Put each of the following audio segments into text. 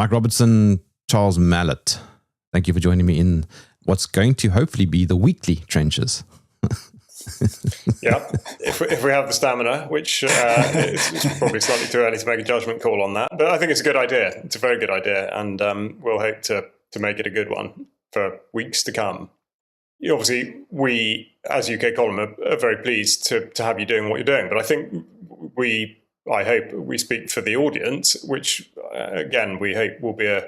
Mike Robertson, Charles Malet. Thank you for joining me in what's going to hopefully be the weekly trenches. Yeah, if we have the stamina, which it's probably slightly too early to make a judgment call on that. But I think it's a good idea. It's a very good idea, and we'll hope to make it a good one for weeks to come. Obviously, we, as UK Column, are very pleased to have you doing what you're doing. But I think I hope we speak for the audience, which, again, we hope will be a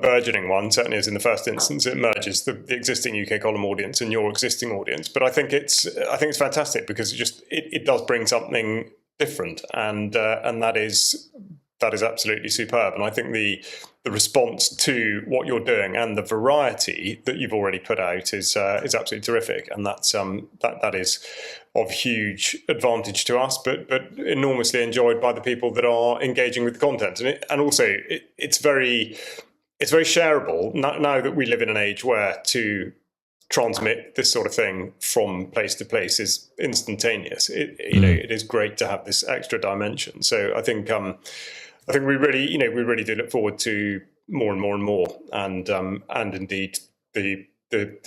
burgeoning one, certainly as in the first instance it merges the existing UK Column audience and your existing audience. But I think it's fantastic because it does bring something different, and that is absolutely superb. And I think the response to what you're doing and the variety that you've already put out is absolutely terrific, and that is of huge advantage to us, but enormously enjoyed by the people that are engaging with the content, and also it's very shareable now that we live in an age where to transmit this sort of thing from place to place is instantaneous. It is great to have this extra dimension. So I think we really do look forward to more and more and more, and indeed the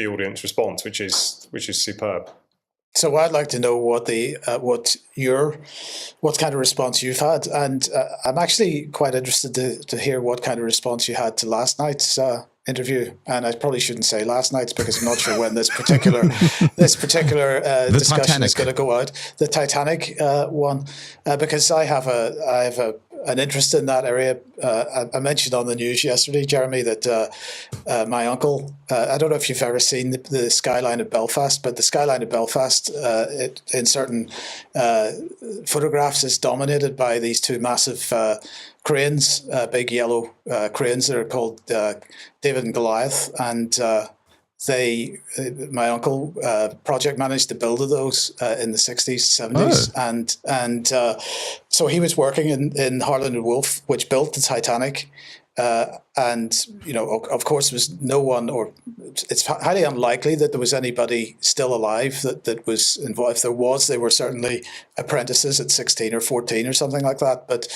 audience response, which is superb. So I'd like to know what kind of response you've had, and I'm actually quite interested to hear what kind of response you had to last night's interview. And I probably shouldn't say last night's because I'm not sure when this particular discussion Titanic is going to go out. The Titanic one, because I have an interest in that area. I mentioned on the news yesterday, Jeremy, that my uncle, I don't know if you've ever seen the skyline of Belfast, but the skyline of Belfast in certain photographs is dominated by these two massive cranes, big yellow cranes that are called David and Goliath. And my uncle project managed to build those in the 60s, 70s. Oh. And so he was working in Harland and Wolff, which built the Titanic. And, of course, there was no one, or it's highly unlikely that there was anybody still alive that was involved. If there was, they were certainly apprentices at 16 or 14 or something like that. But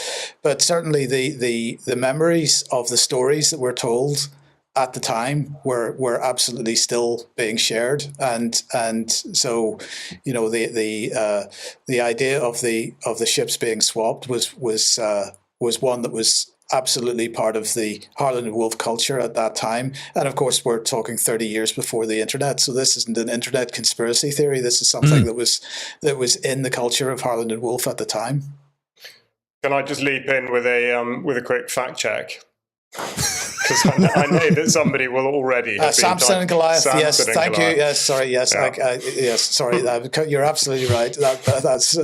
certainly the memories of the stories that were told at the time were absolutely still being shared, and so the idea of the ships being swapped was one that was absolutely part of the Harland and Wolff culture at that time. And of course, we're talking 30 years before the internet, so this isn't an internet conspiracy theory. This is something that was in the culture of Harland and Wolff at the time. Can I just leap in with a quick fact check? Because I know that somebody will already have Samson and Goliath. Yes, thank you. Yes, sorry. Yes, yeah. Yes, sorry. You're absolutely right. That's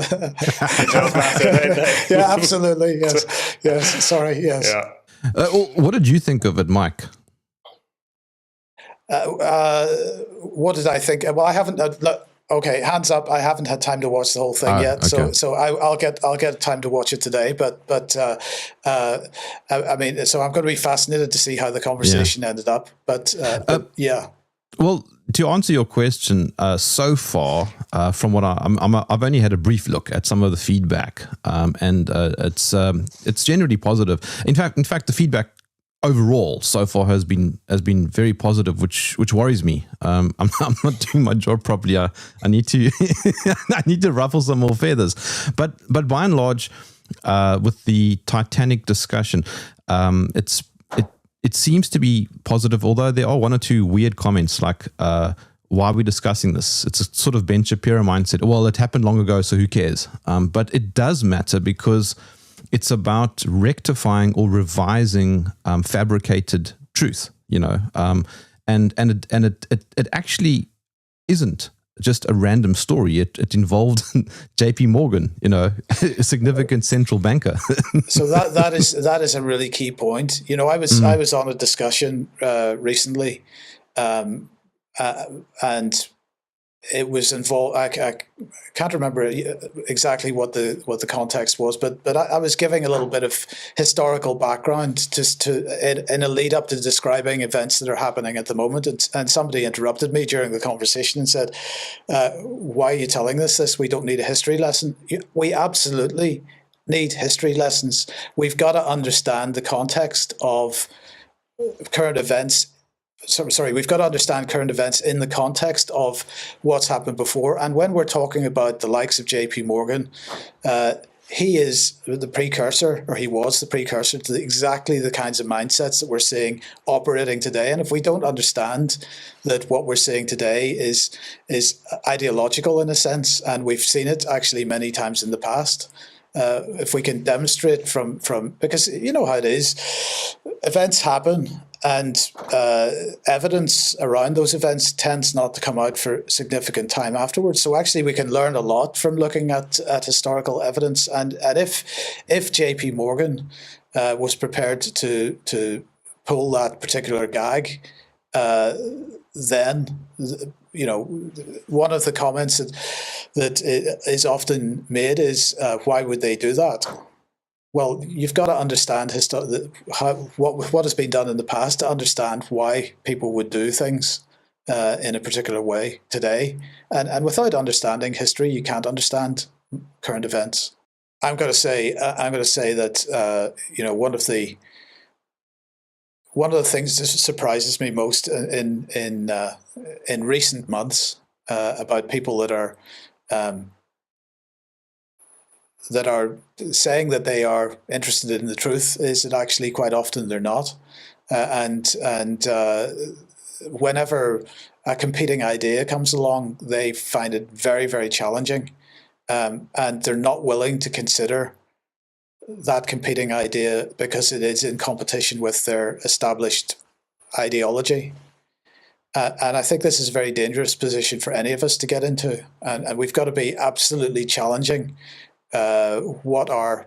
yeah, absolutely. Yes, yes. Sorry. Yes. Yeah. What did you think of it, Mike? What did I think? Well, I haven't. Okay, hands up. I haven't had time to watch the whole thing yet, okay. so I'll get time to watch it today. But I mean, so I'm going to be fascinated to see how the conversation ended up. But yeah. Well, to answer your question, so far, from what I've only had a brief look at some of the feedback, and it's generally positive. In fact, the feedback overall so far has been very positive, which worries me. I'm not doing my job properly. I need to I need to ruffle some more feathers. But by and large, with the Titanic discussion, it seems to be positive. Although there are one or two weird comments like, "Why are we discussing this?" It's a sort of Ben Shapiro mindset. Well, it happened long ago, so who cares? But it does matter because it's about rectifying or revising fabricated truth, and it actually isn't just a random story. It involved JP Morgan, a significant central banker. So that is a really key point. I was on a discussion recently, and it was involved. I can't remember exactly what the context was, but I was giving a little bit of historical background just in a lead up to describing events that are happening at the moment, and somebody interrupted me during the conversation and said, "Why are you telling us this? We don't need a history lesson." We absolutely need history lessons. We've got to understand the context of current events. We've got to understand current events in the context of what's happened before. And when we're talking about the likes of JP Morgan, he is the precursor, or he was the precursor to exactly the kinds of mindsets that we're seeing operating today. And if we don't understand that what we're seeing today is ideological in a sense, and we've seen it actually many times in the past, if we can demonstrate from because you know how it is, events happen, and evidence around those events tends not to come out for significant time afterwards. So actually we can learn a lot from looking at historical evidence. And if JP Morgan was prepared to pull that particular gag, then, you know, one of the comments that is often made is, why would they do that? Well, you've got to understand what has been done in the past to understand why people would do things in a particular way today. And without understanding history, you can't understand current events. I'm going to say that you know, one of the things that surprises me most in recent months about people that are saying that they are interested in the truth is that actually quite often they're not. And whenever a competing idea comes along, they find it very, very challenging. And they're not willing to consider that competing idea because it is in competition with their established ideology. And I think this is a very dangerous position for any of us to get into. And we've got to be absolutely challenging what our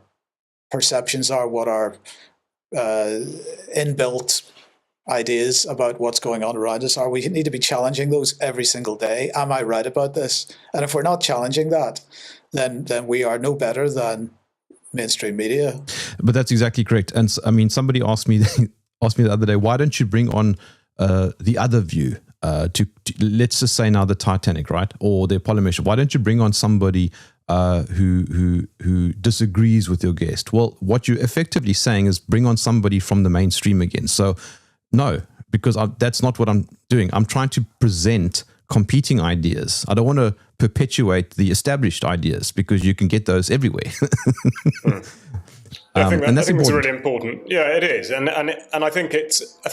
perceptions are, what our inbuilt ideas about what's going on around us are. We need to be challenging those every single day. Am I right about this? And if we're not challenging that, then we are no better than mainstream media. But that's exactly correct. And I mean, somebody asked me the other day, why don't you bring on the other view to let's just say now the Titanic, right, or the Apollo mission? Why don't you bring on somebody who disagrees with your guest? Well, what you're effectively saying is bring on somebody from the mainstream again. So no, because that's not what I'm doing. I'm trying to present competing ideas. I don't want to perpetuate the established ideas because you can get those everywhere. I think that's really important. Yeah, it is, and I think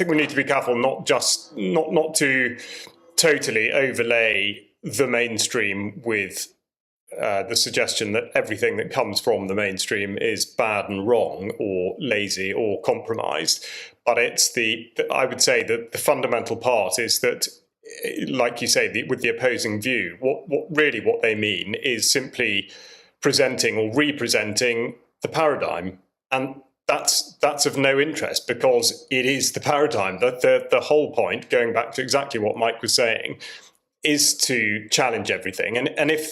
we need to be careful not to totally overlay the mainstream with the suggestion that everything that comes from the mainstream is bad and wrong or lazy or compromised. But I would say that the fundamental part is that, like you say, with the opposing view, what they mean is simply presenting or representing the paradigm. And that's of no interest because it is the paradigm. The whole point, going back to exactly what Mike was saying, is to challenge everything. And if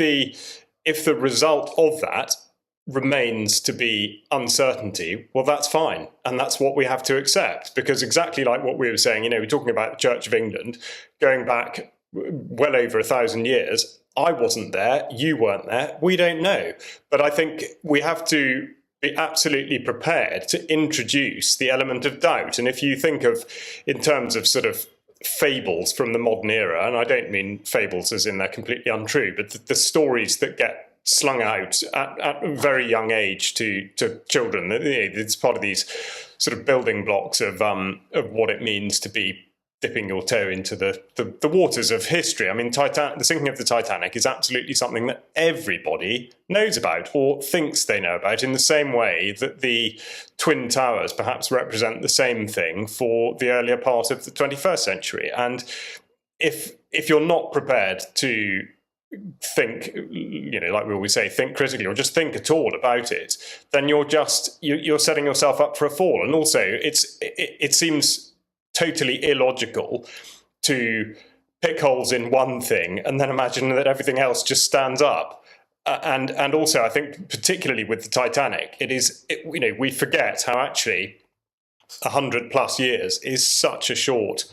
the result of that remains to be uncertainty, well, that's fine. And that's what we have to accept. Because exactly like what we were saying, you know, we're talking about the Church of England going back well over 1,000 years. I wasn't there. You weren't there. We don't know. But I think we have to be absolutely prepared to introduce the element of doubt. And if you think of, in terms of sort of fables from the modern era, and I don't mean fables as in they're completely untrue, but the stories that get slung out at a very young age to children, it's part of these sort of building blocks of what it means to be dipping your toe into the waters of history. I mean, the sinking of the Titanic is absolutely something that everybody knows about or thinks they know about, in the same way that the Twin Towers perhaps represent the same thing for the earlier part of the 21st century. And if you're not prepared to think, you know, like we always say, think critically or just think at all about it, then you're setting yourself up for a fall. And also it seems totally illogical to pick holes in one thing and then imagine that everything else just stands up. And also, I think particularly with the Titanic, we forget how actually 100+ years is such a short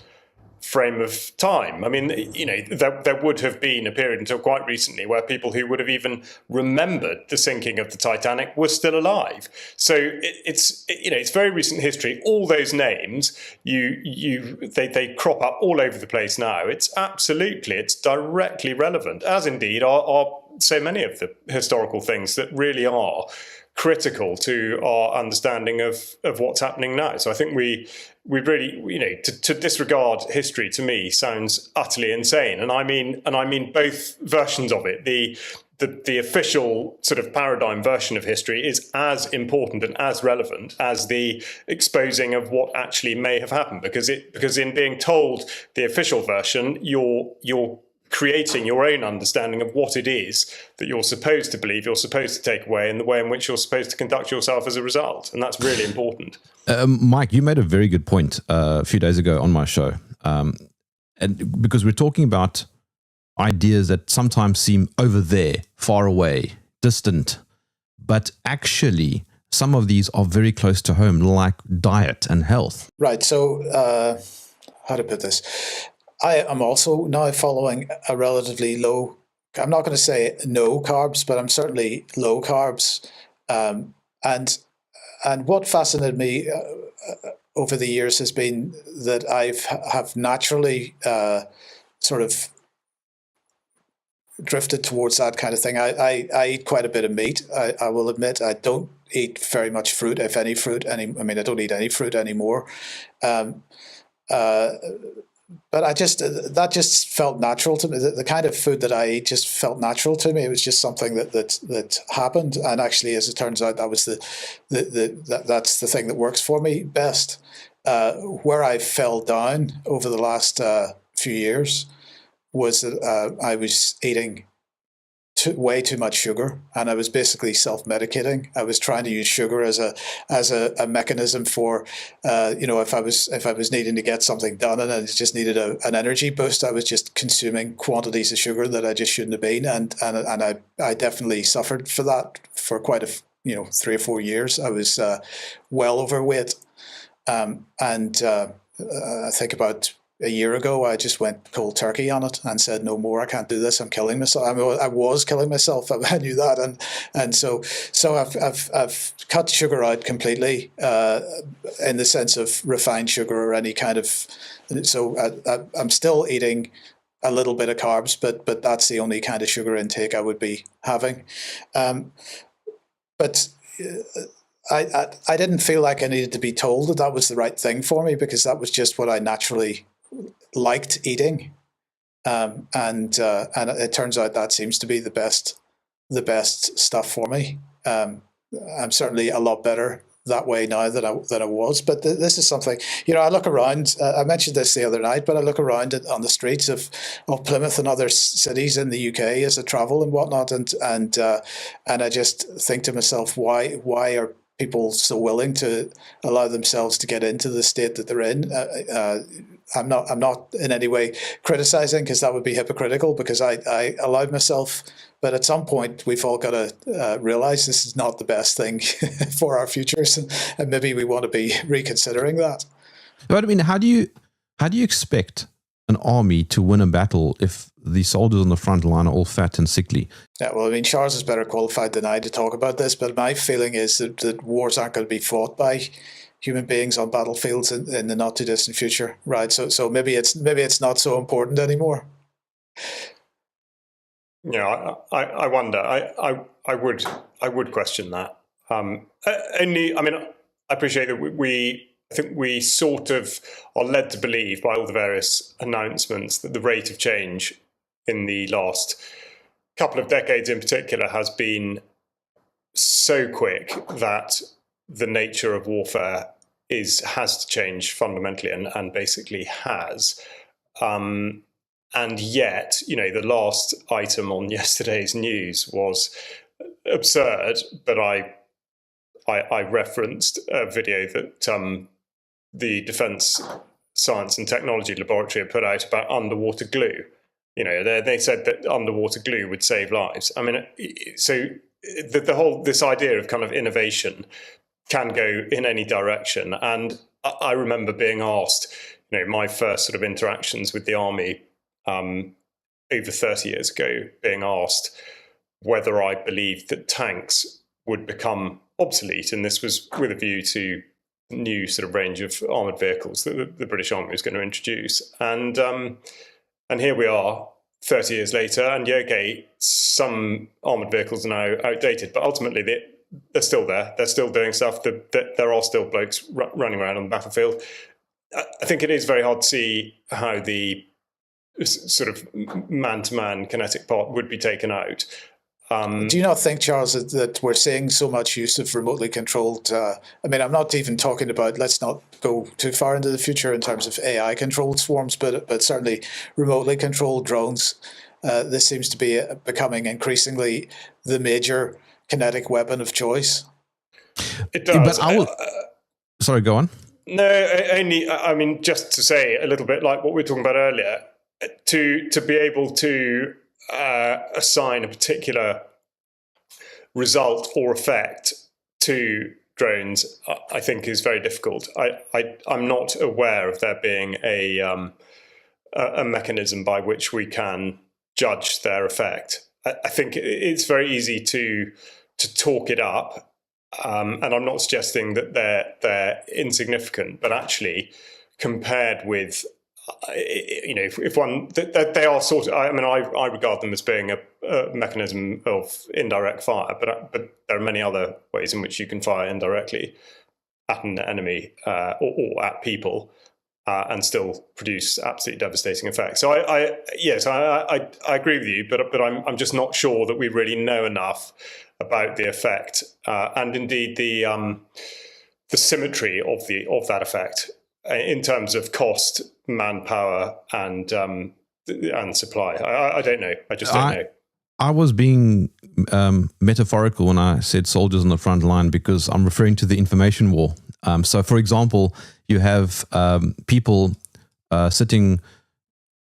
frame of time. I mean, there would have been a period until quite recently where people who would have even remembered the sinking of the Titanic were still alive. So it's very recent history. All those names, they crop up all over the place now. It's directly relevant, as indeed are so many of the historical things that really are critical to our understanding of what's happening now. So I think we really, to disregard history to me sounds utterly insane. And I mean both versions of it. The official sort of paradigm version of history is as important and as relevant as the exposing of what actually may have happened, because in being told the official version, you're creating your own understanding of what it is that you're supposed to believe, you're supposed to take away, and the way in which you're supposed to conduct yourself as a result. And that's really important. Mike, you made a very good point a few days ago on my show. And because we're talking about ideas that sometimes seem over there, far away, distant, but actually some of these are very close to home, like diet and health. Right. So how to put this? I am also now following a relatively low, I'm not going to say no carbs, but I'm certainly low carbs. And what fascinated me over the years has been that have naturally sort of drifted towards that kind of thing. I eat quite a bit of meat. I will admit I don't eat very much fruit, if any fruit. I don't eat any fruit anymore. But that just felt natural to me. The kind of food that I eat just felt natural to me. It was just something that happened, and actually, as it turns out, that was that's the thing that works for me best. Where I fell down over the last few years was that I was eating way too much sugar, and I was basically self-medicating. I was trying to use sugar as a mechanism for, if I was needing to get something done and I just needed an energy boost, I was just consuming quantities of sugar that I just shouldn't have been, and I definitely suffered for that for quite 3 or 4 years. I was well overweight, and I think about a year ago, I just went cold turkey on it and said, no more, I can't do this. I'm killing myself. I was killing myself. I knew that. And so I've cut sugar out completely in the sense of refined sugar or any kind of, so I'm still eating a little bit of carbs, but that's the only kind of sugar intake I would be having. But I didn't feel like I needed to be told that was the right thing for me, because that was just what I naturally liked eating, and it turns out that seems to be the best stuff for me. I'm certainly a lot better that way now than I was. But this is something, I look around. I mentioned this the other night, but I look around on the streets of Plymouth and other cities in the UK as I travel and whatnot, and I just think to myself, why are people so willing to allow themselves to get into the state that they're in? I'm not in any way criticizing, because that would be hypocritical, because I allowed myself. But at some point, we've all got to realize this is not the best thing for our futures, and maybe we want to be reconsidering that. But I mean, how do you expect an army to win a battle if the soldiers on the front line are all fat and sickly? Yeah, well, I mean, Charles is better qualified than I to talk about this, but my feeling is that wars aren't going to be fought by human beings on battlefields in the not too distant future, right? So maybe it's not so important anymore. Yeah, I wonder. I would question that. I appreciate that I think we sort of are led to believe by all the various announcements that the rate of change in the last couple of decades in particular has been so quick that the nature of warfare has to change fundamentally, and basically has. And yet, the last item on yesterday's news was absurd, but I referenced a video that the Defence Science and Technology Laboratory had put out about underwater glue. They said that underwater glue would save lives. I mean, so the whole, this idea of kind of innovation can go in any direction. And I remember being asked, my first sort of interactions with the army over 30 years ago, being asked whether I believed that tanks would become obsolete, and this was with a view to new sort of range of armoured vehicles that the British Army was going to introduce. And here we are 30 years later, and some armoured vehicles are now outdated, but ultimately they're still there. They're still doing stuff. There are still blokes running around on the battlefield. I think it is very hard to see how the sort of man-to-man kinetic part would be taken out. Do you not think, Charles, that we're seeing so much use of remotely controlled? I'm not even talking about, let's not go too far into the future in terms of AI controlled swarms, but certainly remotely controlled drones. This seems to be becoming increasingly the major kinetic weapon of choice. It does. But sorry, go on. No, just to say a little bit like what we were talking about earlier, to be able to assign a particular result or effect to drones, I think is very difficult. I'm not aware of there being a mechanism by which we can judge their effect. I think it's very easy to talk it up, and I'm not suggesting that they're insignificant, but actually compared with if one, they are sort of, I regard them as being a mechanism of indirect fire, but there are many other ways in which you can fire indirectly at an enemy or at people and still produce absolutely devastating effects. So I agree with you, but I'm just not sure that we really know enough about the effect and indeed the symmetry of that effect in terms of cost, manpower, and supply. I don't know. I just don't know. I was being metaphorical when I said soldiers on the front line because I'm referring to the information war. So, for example, you have people sitting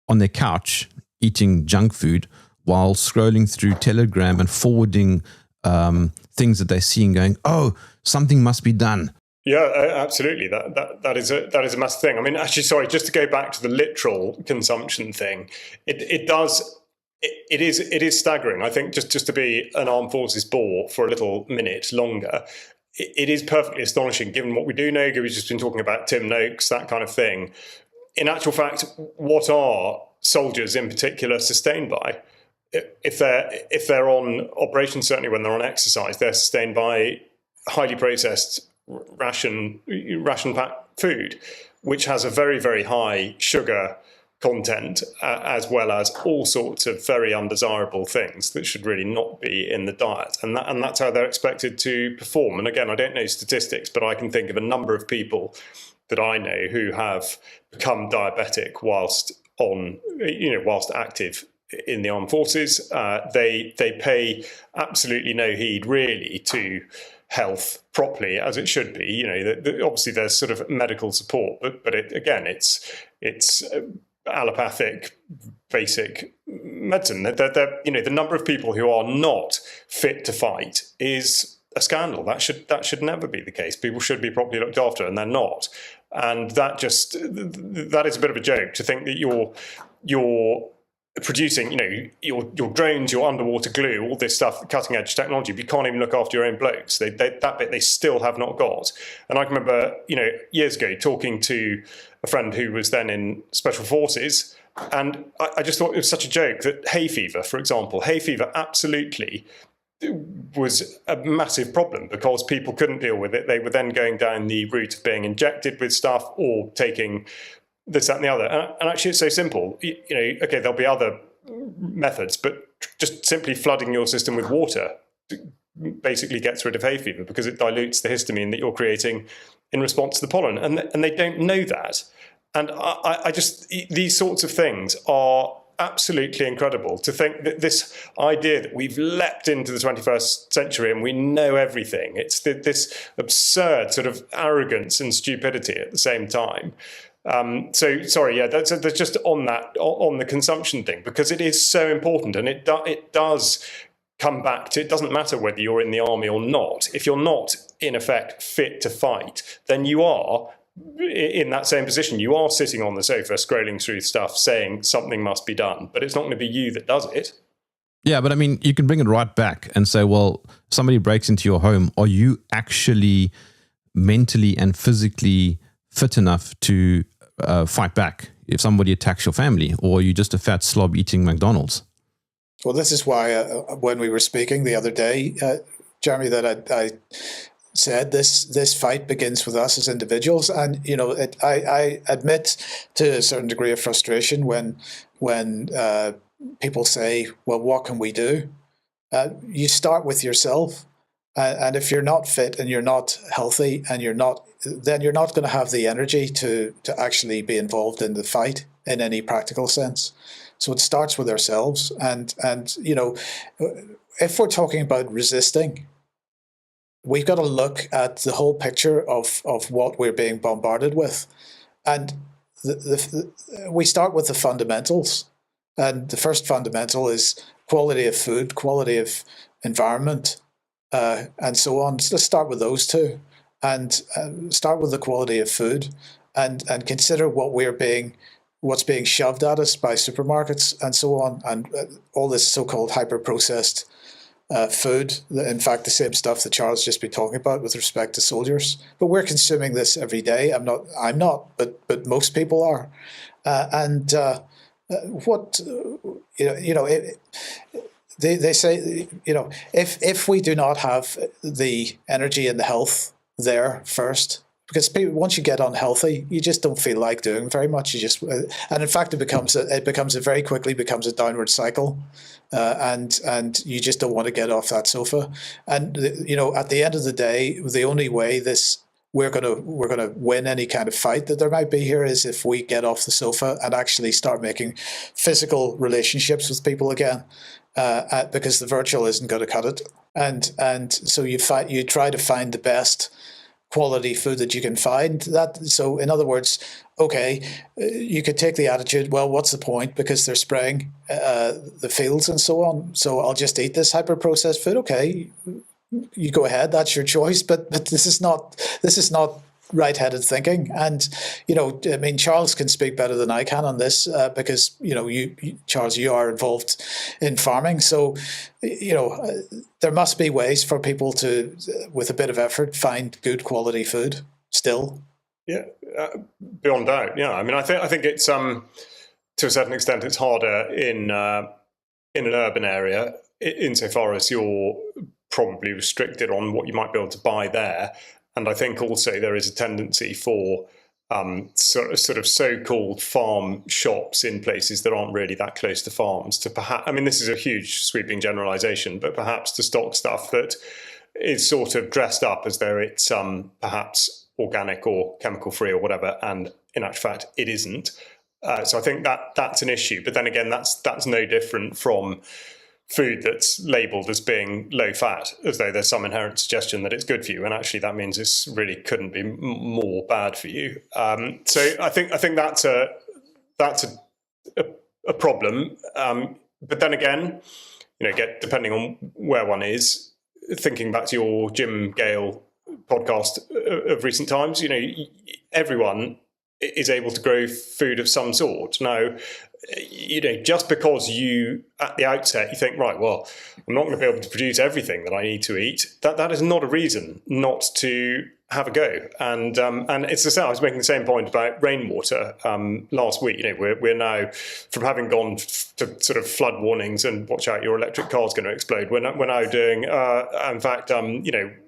on their couch eating junk food while scrolling through Telegram and forwarding things that they see and going, "Oh, something must be done." Yeah, absolutely. That is a massive thing. I mean, actually, sorry, just to go back to the literal consumption thing, it is staggering. I think just to be an armed forces bore for a little minute longer, it is perfectly astonishing given what we do know. We've just been talking about Tim Noakes, that kind of thing. In actual fact, what are soldiers in particular sustained by? If they're on operations, certainly when they're on exercise, they're sustained by highly processed ration packed food, which has a very, very high sugar content, as well as all sorts of very undesirable things that should really not be in the diet. And that's how they're expected to perform. And again, I don't know statistics, but I can think of a number of people that I know who have become diabetic whilst active in the armed forces. They pay absolutely no heed really to health properly as it should be. Obviously there's sort of medical support, but it's allopathic basic medicine. The number of people who are not fit to fight is a scandal. That should never be the case. People should be properly looked after, and they're not. And that is a bit of a joke to think that you're producing, your drones, your underwater glue, all this stuff, cutting edge technology, but you can't even look after your own blokes. That bit they still have not got. And I can remember, years ago talking to a friend who was then in special forces, and I just thought it was such a joke that hay fever, for example, absolutely was a massive problem because people couldn't deal with it. They were then going down the route of being injected with stuff or taking this, that, and the other. And actually, it's so simple. Okay, there'll be other methods, but just simply flooding your system with water basically gets rid of hay fever because it dilutes the histamine that you're creating in response to the pollen. And they don't know that. And I just, these sorts of things are absolutely incredible to think that this idea that we've leapt into the 21st century and we know everything. It's this absurd sort of arrogance and stupidity at the same time. So sorry, yeah, that's just on the consumption thing, because it is so important, and it does come back to, it doesn't matter whether you're in the army or not. If you're not in effect fit to fight, then you are in that same position. You are sitting on the sofa, scrolling through stuff, saying something must be done, but it's not going to be you that does it. Yeah, but I mean, you can bring it right back and say, well, somebody breaks into your home. Are you actually mentally and physically fit enough to fight back if somebody attacks your family, or are you just a fat slob eating McDonald's? Well, this is why when we were speaking the other day, Jeremy, that I said this fight begins with us as individuals, and I admit to a certain degree of frustration when people say, "Well, what can we do?" You start with yourself, and if you're not fit and you're not healthy and then you're not going to have the energy to actually be involved in the fight in any practical sense. So it starts with ourselves, and if we're talking about resisting, we've got to look at the whole picture of what we're being bombarded with, and we start with the fundamentals, and the first fundamental is quality of food, quality of environment, and so on. So let's start with those two, and start with the quality of food, and consider what's being shoved at us by supermarkets and so on, and all this so-called hyper-processed food. In fact, the same stuff that Charles just been talking about with respect to soldiers. But we're consuming this every day. I'm not, but most people are. They say, if we do not have the energy and the health there first, because once you get unhealthy, you just don't feel like doing very much. You just, and in fact, it very quickly becomes a downward cycle, and you just don't want to get off that sofa. And at the end of the day, the only way we're gonna win any kind of fight that there might be here is if we get off the sofa and actually start making physical relationships with people again, because the virtual isn't going to cut it. And so you try to find the best quality food that you can find. So in other words, okay, you could take the attitude, well, what's the point, because they're spraying the fields and so on, so I'll just eat this hyper processed food. Okay, you go ahead, that's your choice, but this is not right-headed thinking. And I mean, Charles can speak better than I can on this, because Charles, you are involved in farming, so there must be ways for people to, with a bit of effort, find good quality food still. Yeah, beyond doubt. Yeah, I mean, I think it's to a certain extent it's harder in an urban area, insofar as you're probably restricted on what you might be able to buy there. And I think also there is a tendency for sort of so-called farm shops in places that aren't really that close to farms to perhaps, I mean, this is a huge sweeping generalization, but perhaps to stock stuff that is sort of dressed up as though it's perhaps organic or chemical-free or whatever, and in actual fact, it isn't. So I think that's an issue. But then again, that's no different from food that's labelled as being low fat, as though there's some inherent suggestion that it's good for you, and actually that means it's really couldn't be more bad for you. So I think that's a problem. But then again, depending on where one is, thinking back to your Jim Gale podcast of recent times, everyone is able to grow food of some sort. Now, just because you, at the outset, you think, right, well, I'm not going to be able to produce everything that I need to eat, that is not a reason not to have a go. And it's the same. I was making the same point about rainwater last week. We're now, from having gone to sort of flood warnings and watch out, your electric car's going to explode, we're now doing, in fact,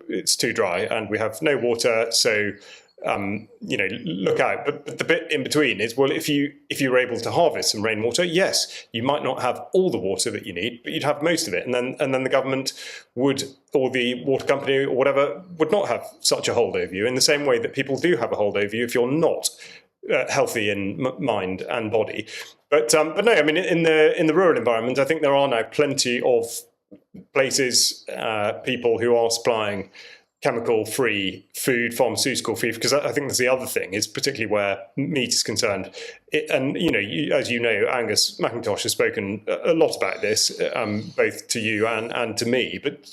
it's too dry and we have no water, so look out. But the bit in between is, well, if you were able to harvest some rainwater, yes, you might not have all the water that you need, but you'd have most of it, and then the government would, or the water company or whatever, would not have such a hold over you, in the same way that people do have a hold over you if you're not healthy in mind and body. But no, I mean, in the rural environment, I think there are now plenty of places, people who are supplying chemical-free food, pharmaceutical-free, because I think that's the other thing, is particularly where meat is concerned. As you know, Angus McIntosh has spoken a lot about this, both to you and to me. But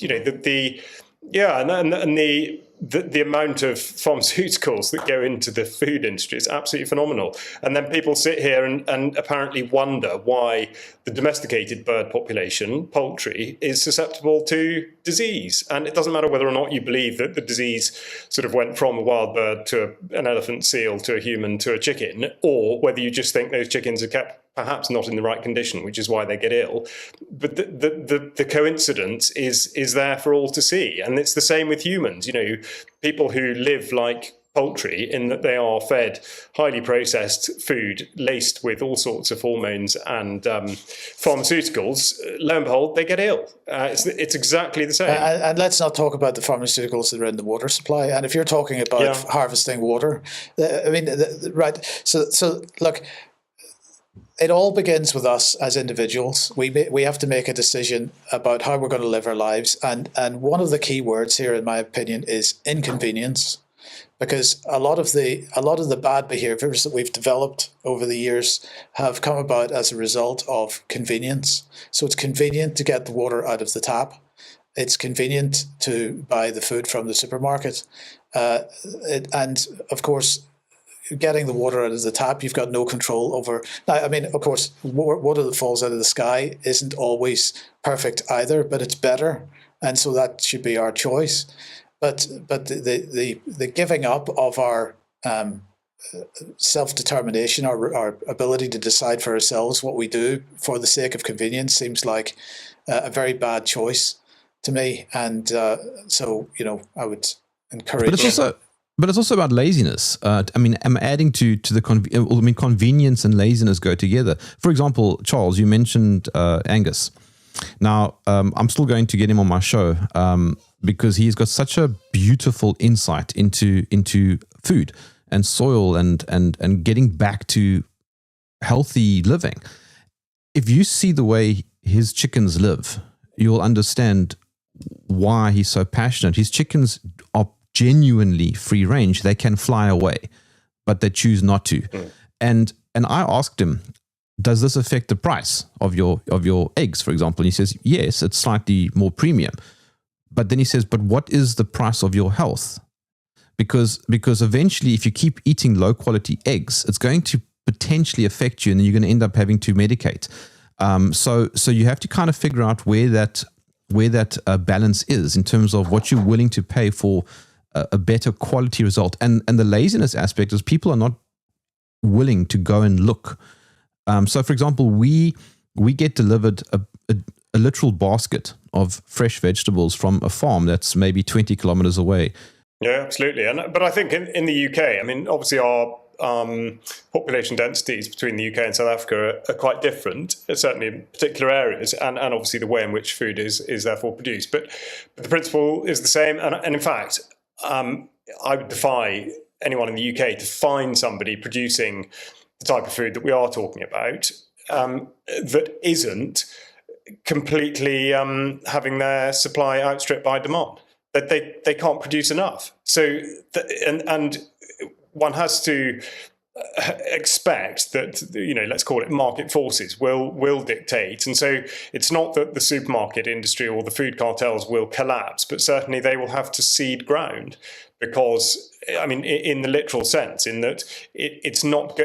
Yeah, and the amount of pharmaceuticals that go into the food industry is absolutely phenomenal. And then people sit here and apparently wonder why the domesticated bird population, poultry, is susceptible to disease. And it doesn't matter whether or not you believe that the disease sort of went from a wild bird to an elephant, seal, to a human, to a chicken, or whether you just think those chickens are kept perhaps not in the right condition, which is why they get ill. But the coincidence is there for all to see. And it's the same with humans. You know, people who live like poultry in that they are fed highly processed food laced with all sorts of hormones and pharmaceuticals, lo and behold, they get ill. It's exactly the same. And let's not talk about the pharmaceuticals that are in the water supply. And if you're talking about harvesting water, I mean, right. So look, it all begins with us as individuals. We have to make a decision about how we're going to live our lives. And one of the key words here, in my opinion, is inconvenience. Because a lot of the bad behaviors that we've developed over the years have come about as a result of convenience. So it's convenient to get the water out of the tap. It's convenient to buy the food from the supermarket. And of course, getting the water out of the tap, you've got no control over. Now, I mean, of course, water that falls out of the sky isn't always perfect either, but it's better. And so that should be our choice. But the giving up of our self-determination, our ability to decide for ourselves what we do for the sake of convenience seems like a very bad choice to me. And so, you know, I would encourage. But it's also about laziness. I mean, I'm adding to the convenience and laziness go together. For example, Charles, you mentioned Angus. Now, I'm still going to get him on my show because he's got such a beautiful insight into food and soil and getting back to healthy living. If you see the way his chickens live, you'll understand why he's so passionate. His chickens are genuinely free range. They can fly away, but they choose not to. And I asked him, does this affect the price of your eggs, for example? And he says, yes, it's slightly more premium. But then he says, but what is the price of your health? Because eventually, if you keep eating low quality eggs, it's going to potentially affect you, and then you're going to end up having to medicate. So you have to kind of figure out where that balance is in terms of what you're willing to pay for a better quality result. And the laziness aspect is people are not willing to go and look. So, for example, we get delivered a literal basket of fresh vegetables from a farm that's maybe 20 kilometers away. Yeah, absolutely. But I think in the UK, I mean, obviously our population densities between the UK and South Africa are quite different, certainly in particular areas, and obviously the way in which food is therefore produced. But the principle is the same. And in fact, I would defy anyone in the UK to find somebody producing the type of food that we are talking about that isn't completely having their supply outstripped by demand. That they can't produce enough. So and one has to expect that, you know, let's call it market forces will dictate. And so it's not that the supermarket industry or the food cartels will collapse, but certainly they will have to cede ground, because, I mean, in the literal sense, in that it's not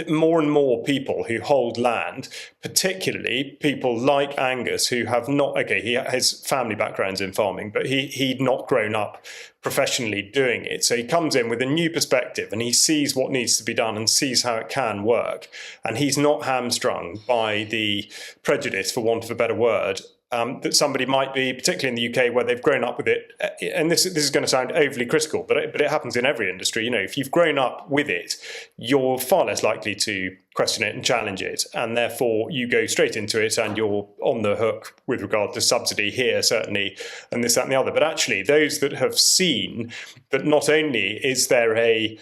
more and more people who hold land, particularly people like Angus, who have not, okay, he has family backgrounds in farming, but he'd not grown up professionally doing it. So he comes in with a new perspective and he sees what needs to be done and sees how it can work. And he's not hamstrung by the prejudice, for want of a better word, that somebody might be, particularly in the UK where they've grown up with it. And this is going to sound overly critical, but it happens in every industry. You know, if you've grown up with it, you're far less likely to question it and challenge it. And therefore you go straight into it and you're on the hook with regard to subsidy here, certainly, and this, that, and the other. But actually, those that have seen that not only is there a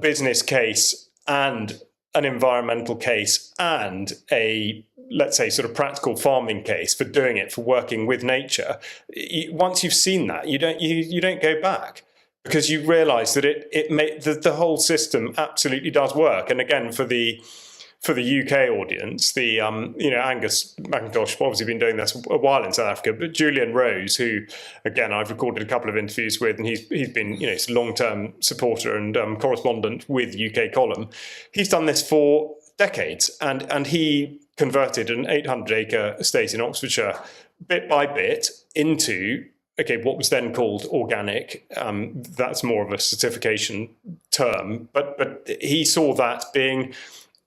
business case and an environmental case and a, let's say, sort of practical farming case for doing it, for working with nature, once you've seen that, you don't go back, because you realise that the whole system absolutely does work. And again, for the for the UK audience, the Angus McIntosh obviously been doing this a while in South Africa, but Julian Rose, who again I've recorded a couple of interviews with, and he's been a long-term supporter and correspondent with UK Column. He's done this for decades, and he converted an 800-acre estate in Oxfordshire bit by bit into what was then called organic. That's more of a certification term, but he saw that being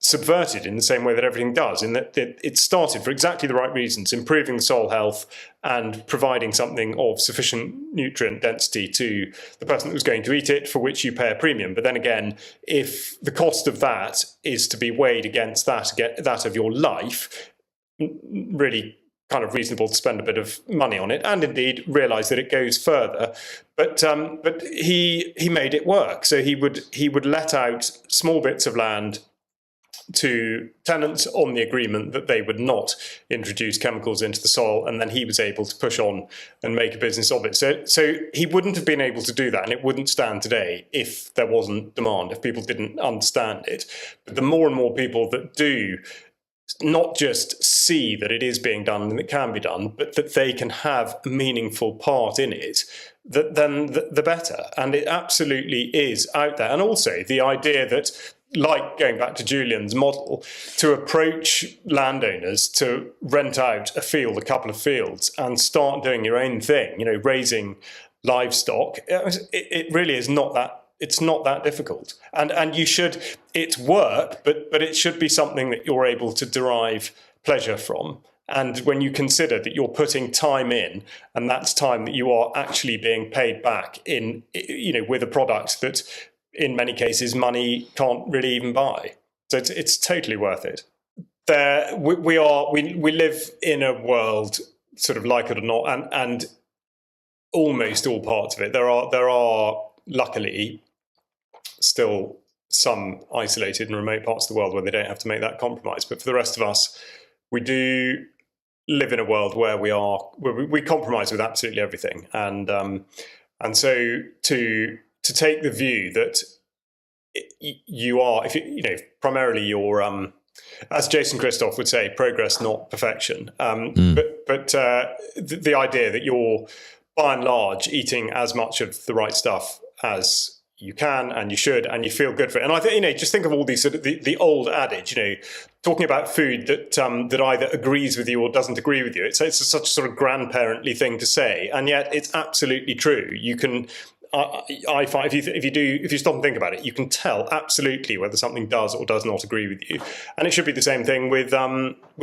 subverted in the same way that everything does, in that it started for exactly the right reasons, improving the soil health and providing something of sufficient nutrient density to the person that was going to eat it, for which you pay a premium. But then again, if the cost of that is to be weighed against that of your life, really kind of reasonable to spend a bit of money on it, and indeed realise that it goes further. But he made it work. So he would let out small bits of land to tenants on the agreement that they would not introduce chemicals into the soil, and then he was able to push on and make a business of it. So he wouldn't have been able to do that, and it wouldn't stand today if there wasn't demand, if people didn't understand it. But the more and more people that do not just see that it is being done and it can be done, but that they can have a meaningful part in it, then the better. And it absolutely is out there. And also the idea that, like going back to Julian's model, to approach landowners to rent out a couple of fields and start doing your own thing, raising livestock, it really is not that. It's not that difficult, and it's work, but it should be something that you're able to derive pleasure from. And when you consider that you're putting time in, and that's time that you are actually being paid back in, with a product that in many cases money can't really even buy. So it's totally worth it. We live in a world, sort of like it or not, and almost all parts of it. There are luckily still some isolated and remote parts of the world where they don't have to make that compromise. But for the rest of us, we do live in a world where we compromise with absolutely everything. And so to take the view that you are, primarily you're, as Jason Christoph would say, progress, not perfection. But the idea that you're, by and large, eating as much of the right stuff as you can and you should, and you feel good for it. And I think, just think of all these sort of the old adage, talking about food that either agrees with you or doesn't agree with you. It's such a sort of grandparently thing to say, and yet it's absolutely true. You can, I find, if you stop and think about it, you can tell absolutely whether something does or does not agree with you. And it should be the same thing with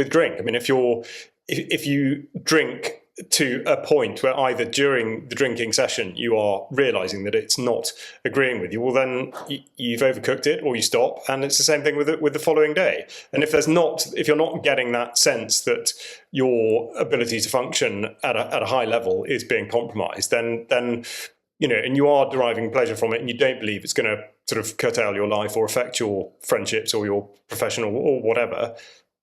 drink. I mean, if you drink to a point where either during the drinking session you are realizing that it's not agreeing with you, well, then you've overcooked it, or you stop. And it's the same thing with the following day. And if you're not getting that sense that your ability to function at a high level is being compromised, then and you are deriving pleasure from it, and you don't believe it's going to sort of curtail your life or affect your friendships or your professional or whatever,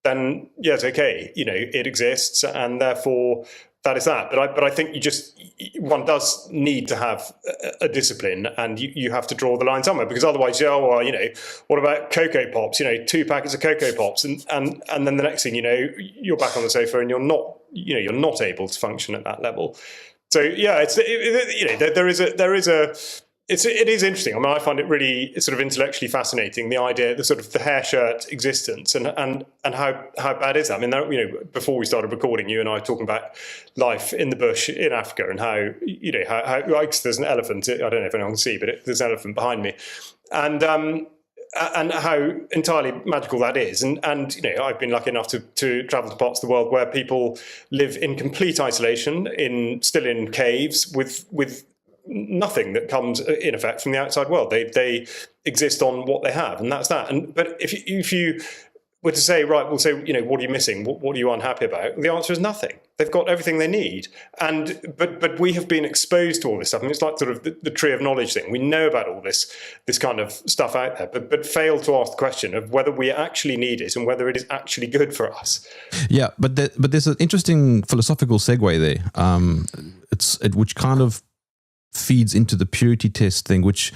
then yeah, it's okay. It exists, and therefore that is that. But I think one does need to have a discipline, and you have to draw the line somewhere, because otherwise, what about Cocoa Pops? 2 packets of Cocoa Pops, and then the next thing you're back on the sofa and you're not able to function at that level. So yeah, it is interesting. I mean, I find it really sort of intellectually fascinating, the idea, the hair shirt existence, and how bad is that? I mean, before we started recording, you and I were talking about life in the bush in Africa, and how there's an elephant. I don't know if anyone can see, but there's an elephant behind me, and how entirely magical that is. And I've been lucky enough to travel to parts of the world where people live in complete isolation, still in caves with nothing that comes in effect from the outside world. They exist on what they have, and that's that. But if you were to say, right, we'll say, what are you missing? What are you unhappy about? The answer is nothing. They've got everything they need. But we have been exposed to all this stuff. I mean, it's like sort of the tree of knowledge thing. We know about all this kind of stuff out there, but fail to ask the question of whether we actually need it and whether it is actually good for us. Yeah, but there's an interesting philosophical segue there. Which kind of feeds into the purity test thing, which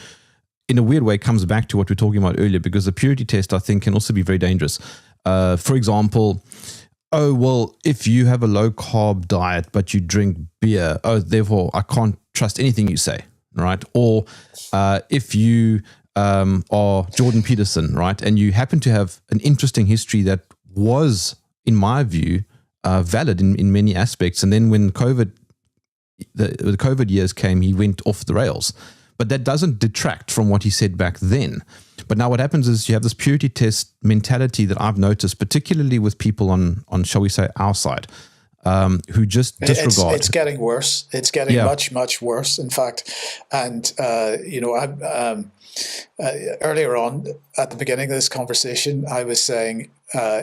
in a weird way comes back to what we were talking about earlier, because the purity test, I think, can also be very dangerous. For example, oh, well, if you have a low carb diet, but you drink beer, oh, therefore I can't trust anything you say, right? Or if you are Jordan Peterson, right, and you happen to have an interesting history that was, in my view, valid in many aspects. And then when the COVID years came, he went off the rails. But that doesn't detract from what he said back then. But now what happens is you have this purity test mentality that I've noticed, particularly with people on shall we say, our side, who just disregard. It's getting worse. It's getting much, much worse, in fact. And, earlier on at the beginning of this conversation, I was saying,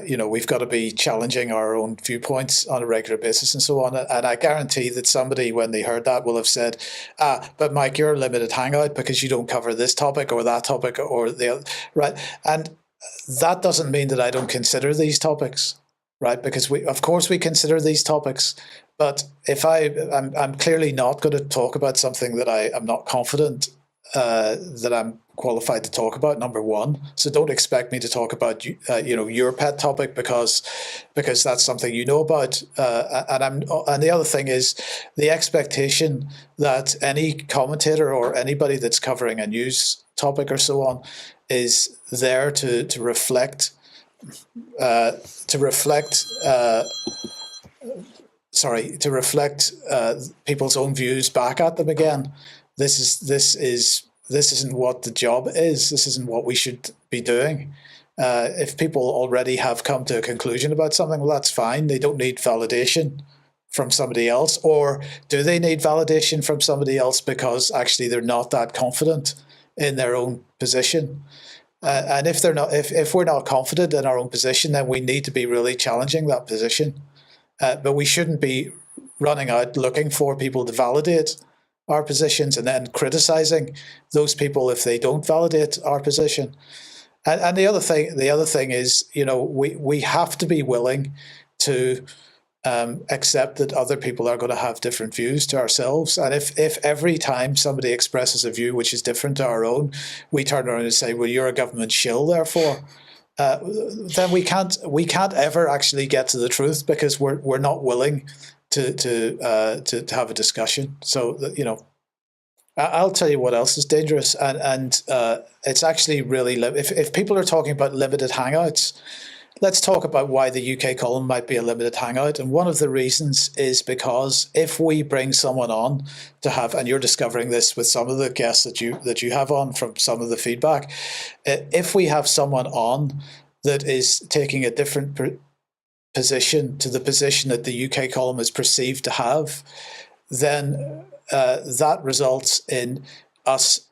we've got to be challenging our own viewpoints on a regular basis and so on. And I guarantee that somebody, when they heard that, will have said, but Mike, you're a limited hangout because you don't cover this topic or that topic or the other, right? And that doesn't mean that I don't consider these topics, right? Because of course we consider these topics. But if I'm clearly not going to talk about something that I'm not confident that I'm qualified to talk about, number one. So don't expect me to talk about your pet topic because that's something you know about. And the other thing is the expectation that any commentator or anybody that's covering a news topic or so on is there to reflect people's own views back at them again. This isn't what the job is. This isn't what we should be doing. If people already have come to a conclusion about something, well, that's fine. They don't need validation from somebody else. Or do they need validation from somebody else because actually they're not that confident in their own position? And if we're not confident in our own position, then we need to be really challenging that position. But we shouldn't be running out looking for people to validate our positions and then criticizing those people if they don't validate our position. And the other thing is, we have to be willing to accept that other people are going to have different views to ourselves. And if every time somebody expresses a view which is different to our own, we turn around and say, well, you're a government shill, therefore, then we can't ever actually get to the truth because we're not willing to have a discussion. So, I'll tell you what else is dangerous, and it's actually really if people are talking about limited hangouts, let's talk about why the UK column might be a limited hangout. And one of the reasons is because if we bring someone on to have, and you're discovering this with some of the guests that you have on from some of the feedback, if we have someone on that is taking a different position to the position that the UK column is perceived to have, then that results in us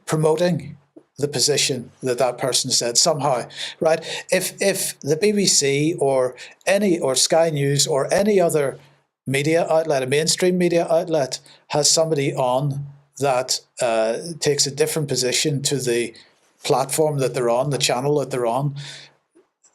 promoting the position that person said somehow, right? If the BBC or Sky News or any other media outlet, a mainstream media outlet, has somebody on that takes a different position to the platform that they're on, the channel that they're on,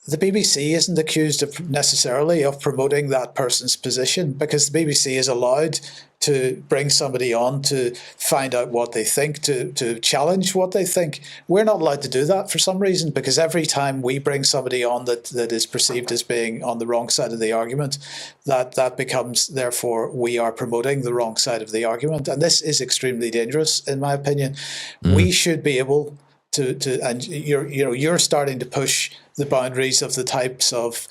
the BBC isn't accused necessarily of promoting that person's position because the BBC is allowed to bring somebody on to find out what they think, to challenge what they think. We're not allowed to do that for some reason because every time we bring somebody on that is perceived as being on the wrong side of the argument, that becomes, therefore, we are promoting the wrong side of the argument. And this is extremely dangerous, in my opinion. We should be able to and you're starting to push the boundaries of the types of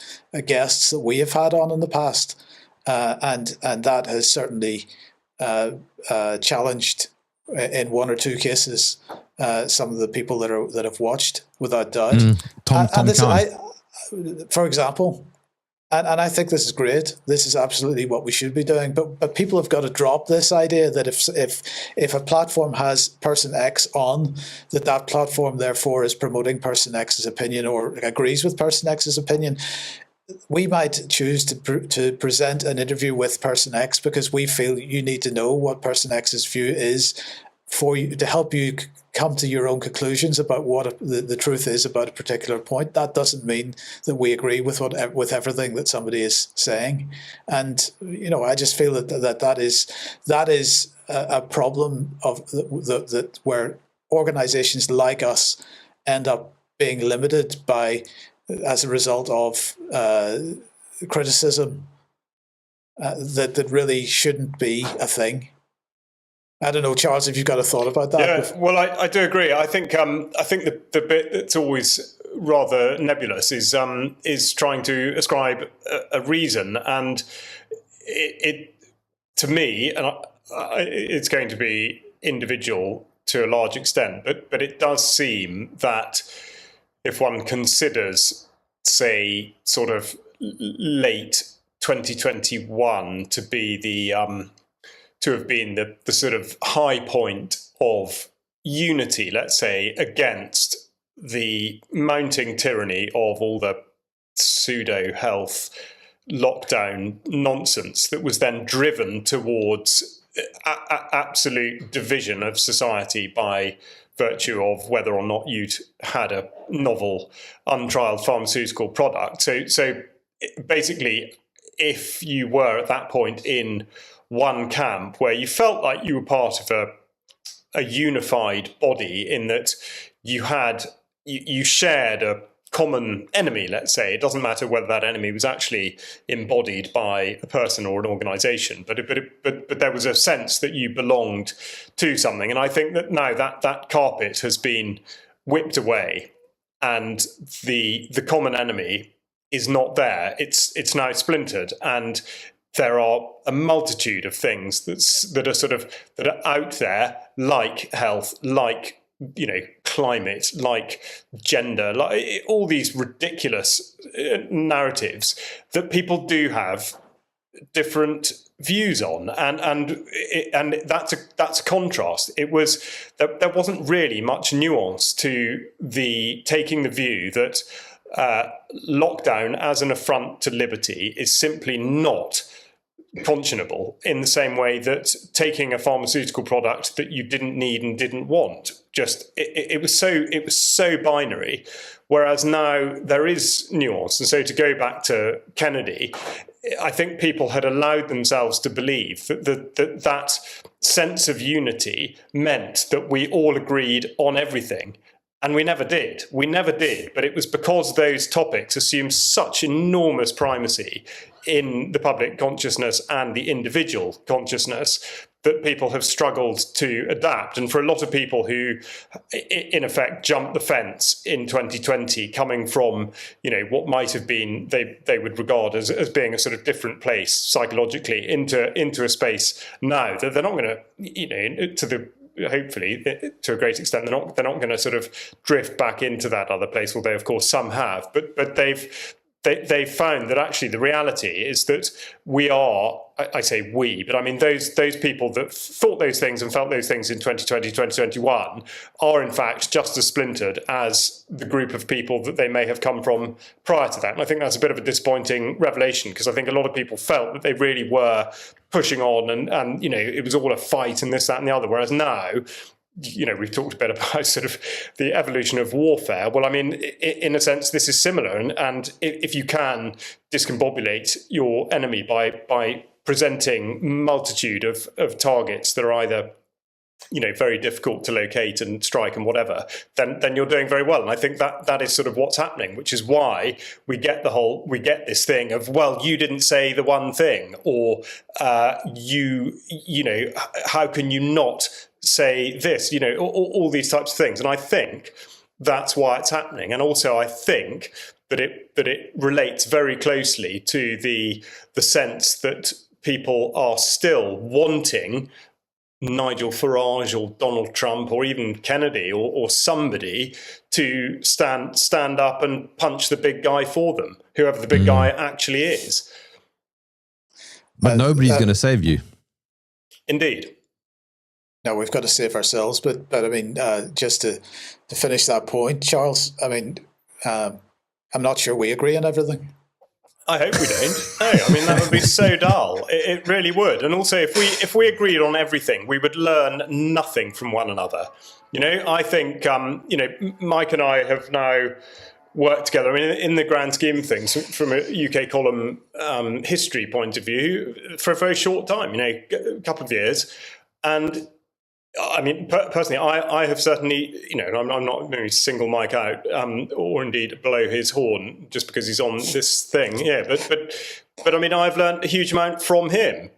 guests that we have had on in the past, and that has certainly challenged in one or two cases some of the people that have watched, without doubt. Tom for example. And I think this is great. This is absolutely what we should be doing. But people have got to drop this idea that if a platform has person X on, that platform therefore is promoting person X's opinion or agrees with person X's opinion. We might choose to present an interview with person X because we feel you need to know what person X's view is for you, to help you come to your own conclusions about what the truth is about a particular point. That doesn't mean that we agree with everything that somebody is saying. And I just feel that is a problem of that where organizations like us end up being limited as a result of criticism that really shouldn't be a thing. I don't know, Charles, if you've got a thought about that. Yeah, well, I do agree. I think the bit that's always rather nebulous is trying to ascribe a reason, and it to me, and it's going to be individual to a large extent, but it does seem that if one considers, say, sort of late 2021 to be to have been the sort of high point of unity, let's say, against the mounting tyranny of all the pseudo-health lockdown nonsense that was then driven towards absolute division of society by virtue of whether or not you'd had a novel, untrialed pharmaceutical product. So basically, if you were at that point in one camp where you felt like you were part of a unified body, in that you shared a common enemy, let's say. It doesn't matter whether that enemy was actually embodied by a person or an organization, but there was a sense that you belonged to something. And I think that now that carpet has been whipped away, and the common enemy is not there. It's now splintered, and there are a multitude of things that are out there, like health, like climate, like gender, like all these ridiculous narratives that people do have different views on, and that's a contrast. It was there wasn't really much nuance to taking the view that lockdown as an affront to liberty is simply not conscionable, in the same way that taking a pharmaceutical product that you didn't need and didn't want, it was so binary. Whereas now there is nuance. And so, to go back to Kennedy, I think people had allowed themselves to believe that sense of unity meant that we all agreed on everything. And we never did. But it was because those topics assumed such enormous primacy in the public consciousness and the individual consciousness that people have struggled to adapt. And for a lot of people who, in effect, jumped the fence in 2020, coming from, what might have been they would regard as being a sort of different place psychologically into a space now, that they're not going to, hopefully, to a great extent, they're not going to sort of drift back into that other place, although of course some have. But they've found that actually the reality is that we are, I say we, but I mean those people that thought those things and felt those things in 2020, 2021 are in fact just as splintered as the group of people that they may have come from prior to that. And I think that's a bit of a disappointing revelation, because I think a lot of people felt that they really were pushing on and it was all a fight and this, that and the other. Whereas now, we've talked a bit about sort of the evolution of warfare. Well, I mean, in a sense, this is similar. And if you can discombobulate your enemy by presenting multitude of targets that are either, very difficult to locate and strike and whatever, then you're doing very well. And I think that is sort of what's happening, which is why we get this thing of, well, you didn't say the one thing, or how can you not say this, all these types of things. And I think that's why it's happening. And also I think that it relates very closely to the sense that people are still wanting Nigel Farage or Donald Trump or even Kennedy or somebody to stand up and punch the big guy for them, whoever the big guy actually is. But nobody's going to save you. Indeed. No, we've got to save ourselves. But I mean, just to finish that point, Charles, I mean, I'm not sure we agree on everything. I hope we don't. No, I mean, that would be so dull. It really would. And also, if we agreed on everything, we would learn nothing from one another. I think, Mike and I have now worked together. I mean, in the grand scheme of things, from a UK column history point of view, for a very short time, a couple of years. And I mean, personally, I have certainly, I'm not going to single Mike out or indeed blow his horn just because he's on this thing. Yeah, but I mean, I've learned a huge amount from him.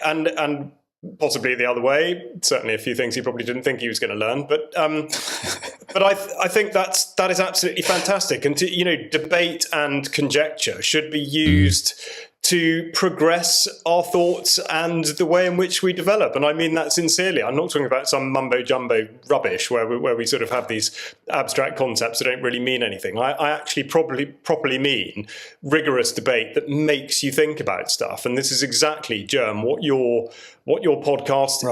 And possibly the other way. Certainly, a few things he probably didn't think he was going to learn. But I think that is absolutely fantastic. And debate and conjecture should be used to progress our thoughts and the way in which we develop. And I mean that sincerely. I'm not talking about some mumbo-jumbo rubbish where we sort of have these abstract concepts that don't really mean anything. I actually properly mean rigorous debate that makes you think about stuff. And this is exactly, Jerm, what your podcast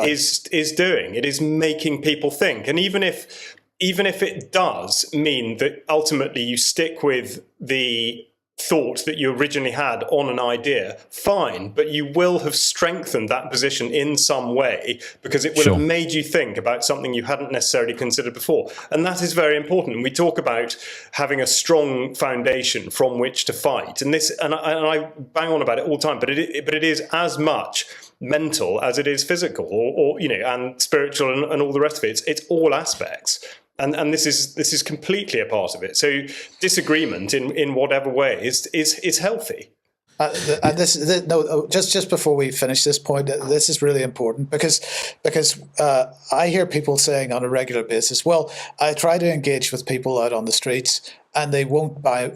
is doing. It is making people think. And even if it does mean that ultimately you stick with the thought that you originally had on an idea, fine, but you will have strengthened that position in some way because it will have made you think about something you hadn't necessarily considered before. And that is very important. And we talk about having a strong foundation from which to fight. And I bang on about it all the time, but it is as much mental as it is physical or and spiritual and all the rest of it. It's all aspects. And this is completely a part of it. So disagreement in whatever way is healthy. And just before we finish this point, this is really important because I hear people saying on a regular basis, well, I try to engage with people out on the streets and they won't buy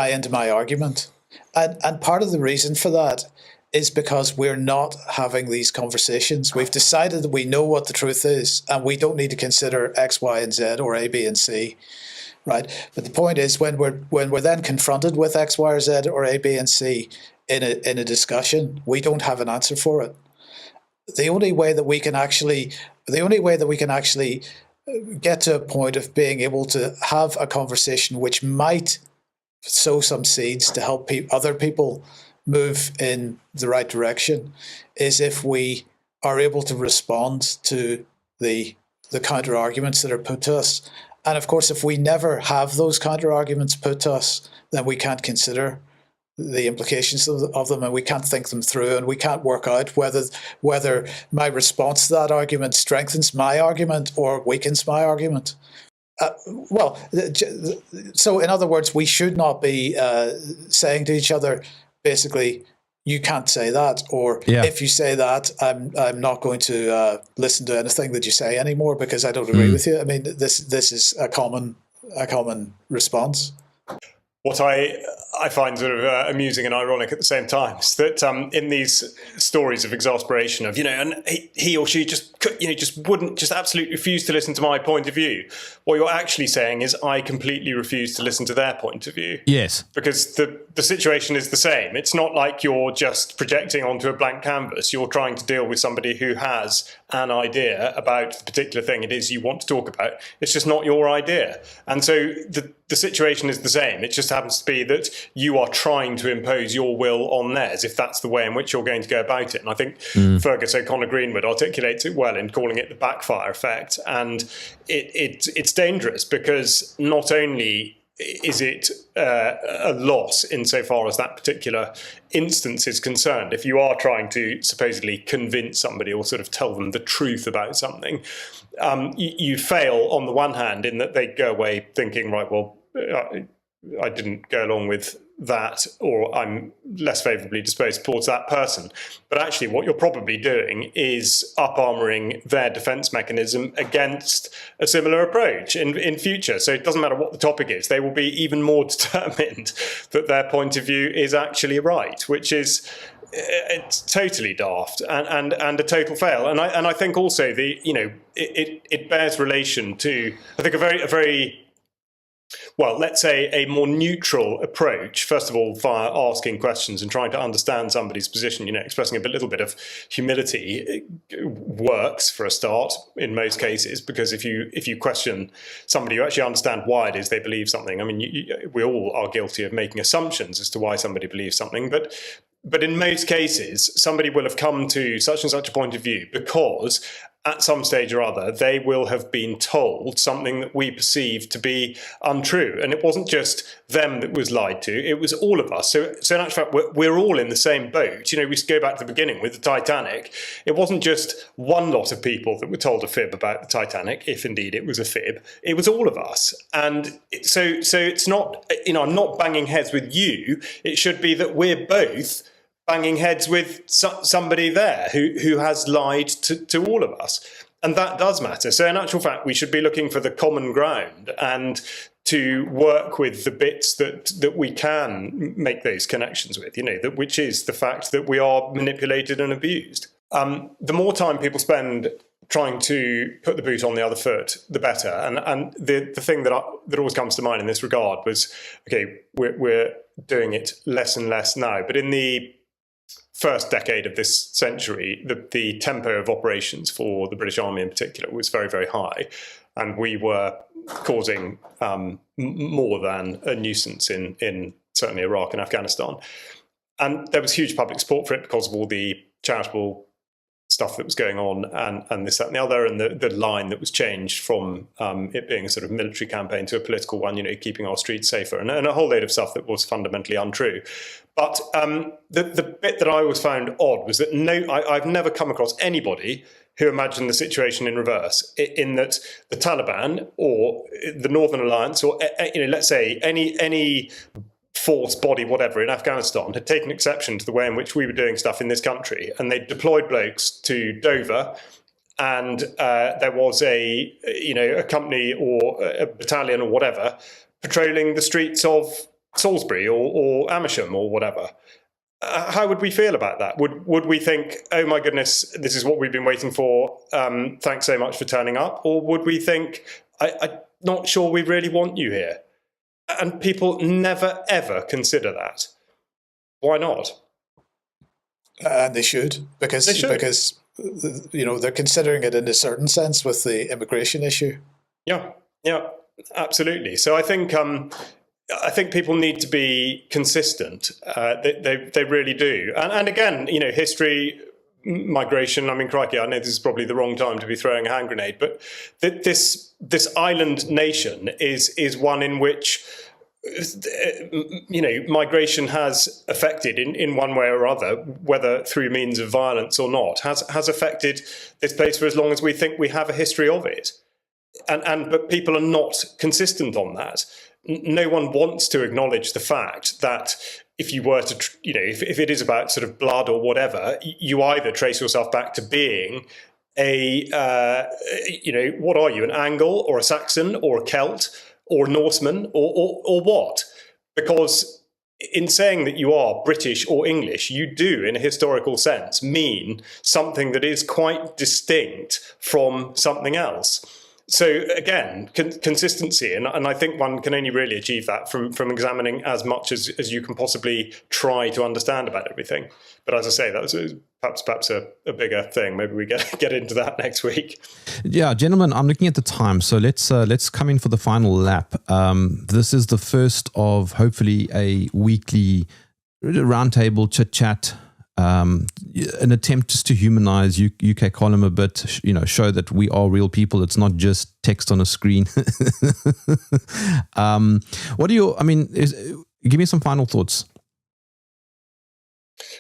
into my argument. And part of the reason for that is because we're not having these conversations. We've decided that we know what the truth is and we don't need to consider X, Y, and Z or A, B, and C, right? But the point is when we're then confronted with X, Y, or Z or A, B, and C in a discussion, we don't have an answer for it. The only way that we can actually get to a point of being able to have a conversation which might sow some seeds to help other people move in the right direction is if we are able to respond to the counter arguments that are put to us. And of course, if we never have those counter arguments put to us, then we can't consider the implications of them and we can't think them through and we can't work out whether my response to that argument strengthens my argument or weakens my argument. So in other words, we should not be saying to each other, basically, you can't say that, or if you say that, I'm not going to listen to anything that you say anymore because I don't agree with you. I mean, this is a common response. What I find sort of amusing and ironic at the same time is that in these stories of exasperation of, and he or she just wouldn't, just absolutely refuse to listen to my point of view. What you're actually saying is I completely refuse to listen to their point of view. Yes. Because the situation is the same. It's not like you're just projecting onto a blank canvas. You're trying to deal with somebody who has an idea about the particular thing it is you want to talk about. It's just not your idea. And so the situation is the same. It just happens to be that you are trying to impose your will on theirs, if that's the way in which you're going to go about it. And I think Fergus O'Connor Greenwood articulates it well in calling it the backfire effect. And it's dangerous because not only is it a loss insofar as that particular instance is concerned, if you are trying to supposedly convince somebody or sort of tell them the truth about something, you fail on the one hand in that they go away thinking, right, well, I didn't go along with that, or I'm less favourably disposed towards that person. But actually what you're probably doing is up-armouring their defence mechanism against a similar approach in future. So it doesn't matter what the topic is, they will be even more determined that their point of view is actually right, which is it's totally daft and a total fail. And I think also it bears relation to, I think, a very well, let's say a more neutral approach, first of all, via asking questions and trying to understand somebody's position, expressing a little bit of humility works for a start in most cases, because if you question somebody, you actually understand why it is they believe something. I mean, we all are guilty of making assumptions as to why somebody believes something, but in most cases, somebody will have come to such and such a point of view because at some stage or other, they will have been told something that we perceive to be untrue. And it wasn't just them that was lied to, it was all of us. So in actual fact, we're all in the same boat. We go back to the beginning with the Titanic. It wasn't just one lot of people that were told a fib about the Titanic, if indeed it was a fib. It was all of us. And so it's not, I'm not banging heads with you. It should be that we're both banging heads with somebody there who has lied to all of us. And that does matter. So in actual fact, we should be looking for the common ground and to work with the bits that we can make those connections with, which is the fact that we are manipulated and abused. The more time people spend trying to put the boot on the other foot, the better. And the thing that always comes to mind in this regard was, okay, we're doing it less and less now, but in the first decade of this century, the tempo of operations for the British Army in particular was very, very high. And we were causing more than a nuisance in certainly Iraq and Afghanistan. And there was huge public support for it because of all the charitable stuff that was going on and this, that, and the other, and the line that was changed from it being a sort of military campaign to a political one, keeping our streets safer, and a whole load of stuff that was fundamentally untrue. But the bit that I always found odd was that I've never come across anybody who imagined the situation in reverse, in that the Taliban or the Northern Alliance or, let's say any force, body, whatever, in Afghanistan had taken exception to the way in which we were doing stuff in this country, and they deployed blokes to Dover, and there was a company or a battalion or whatever patrolling the streets of Salisbury or Amersham or whatever. How would we feel about that? Would we think, oh my goodness, this is what we've been waiting for, thanks so much for turning up? Or would we think, I'm not sure we really want you here? And people never, ever consider that. Why not? They should, because they're considering it in a certain sense with the immigration issue. Yeah, absolutely. So I think people need to be consistent. They really do. And again, history, migration. I mean, crikey, I know this is probably the wrong time to be throwing a hand grenade, but this island nation is one in which migration has affected in one way or other, whether through means of violence or not, has affected this place for as long as we think we have a history of it. But people are not consistent on that. No one wants to acknowledge the fact that if you were to, if it is about sort of blood or whatever, you either trace yourself back to being what are you, an Angle or a Saxon or a Celt or a Norseman or what? Because in saying that you are British or English, you do, in a historical sense, mean something that is quite distinct from something else. So again, consistency, and I think one can only really achieve that from examining as much as you can possibly try to understand about everything. But as I say, that's perhaps a bigger thing. Maybe we get into that next week. Yeah, gentlemen, I'm looking at the time, so let's come in for the final lap. This is the first of hopefully a weekly roundtable chit chat. An attempt just to humanize UK column a bit, show that we are real people. It's not just text on a screen. Give me some final thoughts.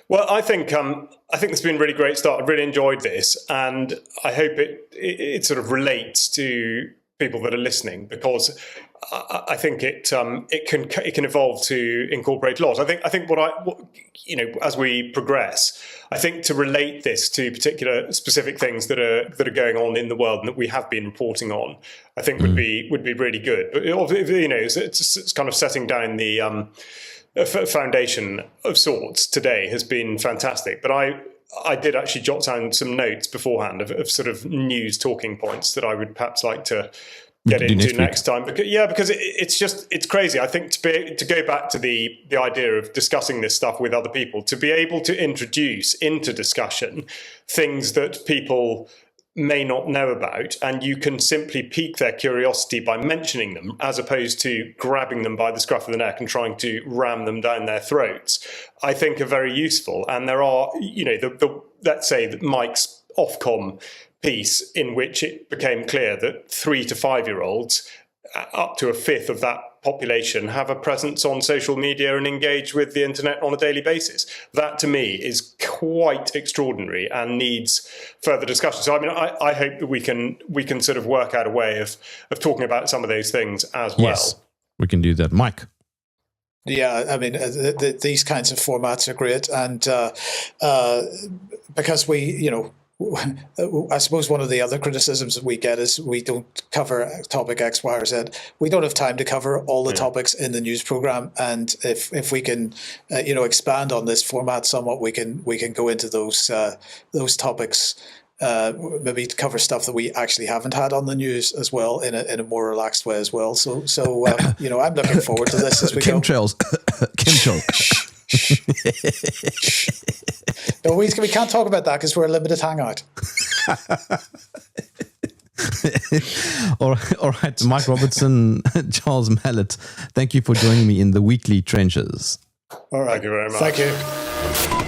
Well, I think it's been a really great start. I've really enjoyed this, and I hope it sort of relates to people that are listening, because I think it can evolve to incorporate a lot. I think as we progress, I think to relate this to particular specific things that are going on in the world and that we have been reporting on, I think would be really good. But it's kind of setting down the foundation of sorts today has been fantastic. But I did actually jot down some notes beforehand of sort of news talking points that I would perhaps like to get into next time. Because it's crazy. I think to go back to the idea of discussing this stuff with other people, to be able to introduce into discussion things that people may not know about, and you can simply pique their curiosity by mentioning them, as opposed to grabbing them by the scruff of the neck and trying to ram them down their throats, I think are very useful. And there are, let's say that Mike's Ofcom piece, in which it became clear that 3 to 5 year olds, up to a fifth of that population, have a presence on social media and engage with the internet on a daily basis. That to me is quite extraordinary and needs further discussion. So I mean, I hope that we can sort of work out a way of talking about some of those things as well. Yes, we can do that. Mike. Yeah, I mean, these kinds of formats are great, and because I suppose one of the other criticisms that we get is we don't cover topic X, Y, or Z. We don't have time to cover all the topics in the news program, and if we can, expand on this format somewhat, we can go into those topics. Maybe to cover stuff that we actually haven't had on the news as well in a more relaxed way as well. So I'm looking forward to this as we go. Chemtrails. No, we can't talk about that because we're a limited hangout. All right, Mike Robertson, Charles Malet, thank you for joining me in the weekly trenches. All right. Thank you very much. Thank you.